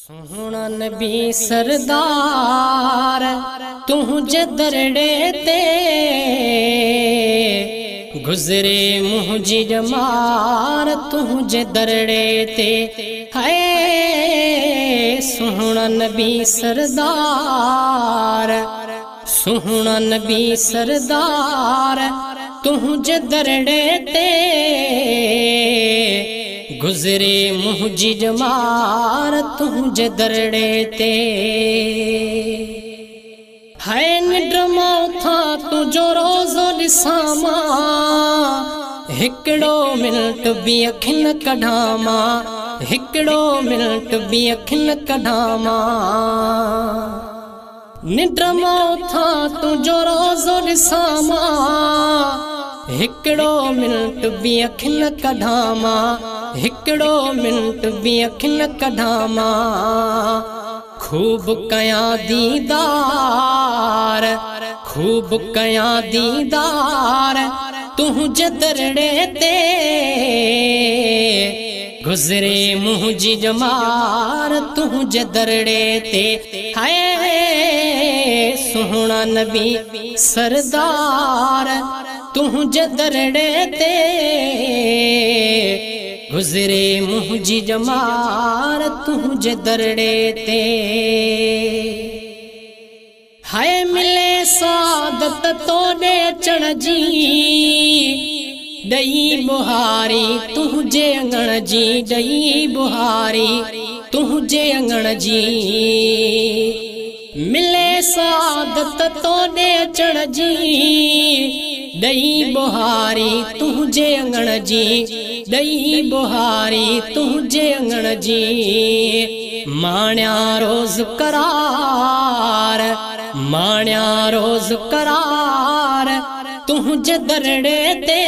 सोहना नबी सरदार तुझे दरड़े ते गुजरे मुझी जमार तुझे दरड़े ते है सोहना नबी सरदार सोहना नबी सरदार तुझे दरड़े ते गुजरे मुझी जमार तुझे दरड़े ते है निड्रमा था तुझो रोज़ो ॾिसामा हिकड़ो मिनट भी अखिन कढामा हिकड़ो मिनट भी अखिन कढामा निड्रमा था तुझो रोज़ो ॾिसामा हिकड़ो मिनट भी अखिन कढामा हिकड़ो मिनट भी अखिन कढामा खूब कया दीदार खूब कया दीदार तुझे दरड़े ते गुजरे मुझी जमार तुझे दरड़े ते है सोहना नबी सरदार तुझे दरड़े ते गुजरे मुझी जमार तुझे दरड़े ते है मिले सादत तोड़े चढ़ जी दई बुहारी तुझे अंगण जी दई बुहारी तुझे अंगण जी मिले सादत तोड़े चढ़ जी दई बुहारी तुझे अंगण जी दई बुहारी तुझे अंगण जी माण्या रोज करार माण्या रोज करार तुझे दरड़े ते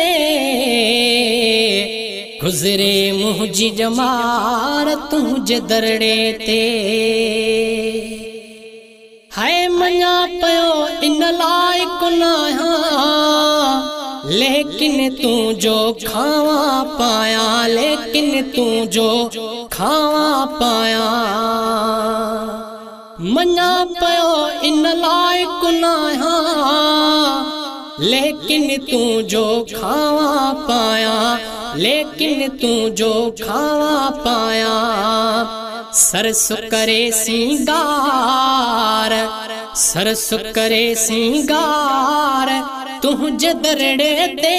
गुजरे मुझी जमार तुझे दरड़े ते है मञा पयो इन लाइक नाहा लेकिन तू जो खावा पाया लेकिन तू जो खावा पाया मञा पयो इन लाइक नाहा लेकिन तू जो खावा पाया लेकिन तू जो खावा पाया सरस करे सिंगार सरस करे सिंगार तुझे दरड़े ते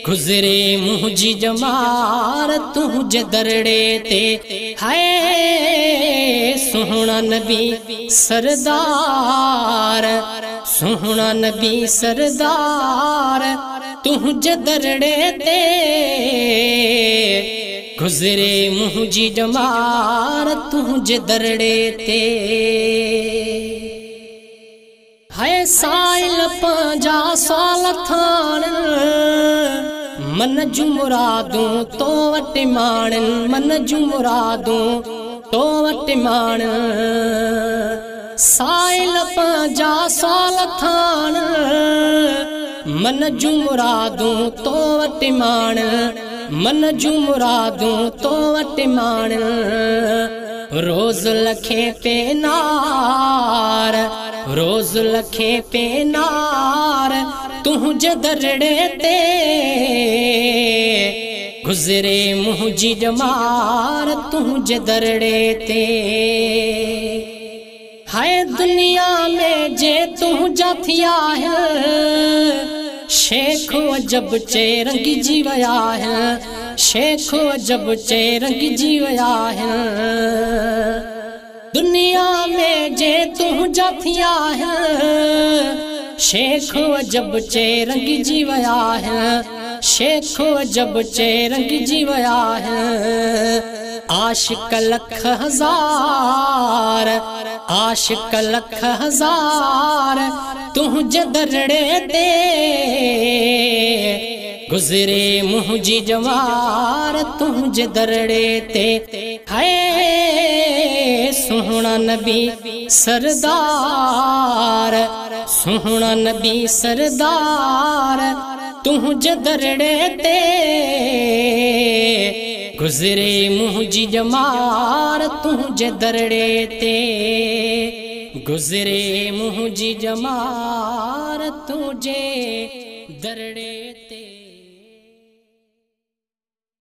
गुजरे मुझी जमार तुझे दरड़े ते है सोहना नबी सरदार सोहना नबी सरदार तुझे दरड़े ते गुजरे मुझी जमार तुझे दरड़े ते है साइल पंजा साल थान मन जू मुरादूं तो वट माणन मन जू मुरादूं तो वट माण साइल पंजा साल थान मन जू मुरादूं तो वट माण मन जू मुरादूं तो वट माण रोज लखे पे नार रोज लखे पे नार तुझे दरड़े ते गुजरे मुझी जमार तुझे दरड़े ते है दुनिया में जे तुझा थिया है शेख अजब चे रंग जीवया है शेख अजब चे रंग जीवया है दुनिया में जे तुझा थिया है शेख अजब चे रंग जीवया है शेख अजब चे रंग जीवया है आशिक लख हजार आशिक लख हजार तुझे दरड़े ते गुजरे मुझी जमार तुझे दरड़े ते है सोहना नबी सरदार सोहना नबी सरदार तुझे दरड़े ते गुज़रे मुंहिंजी ॼमार तुंहिंजे दरड़े ते, गुज़रे मुंहिंजी ॼमार तुंहिंजे दरड़े ते।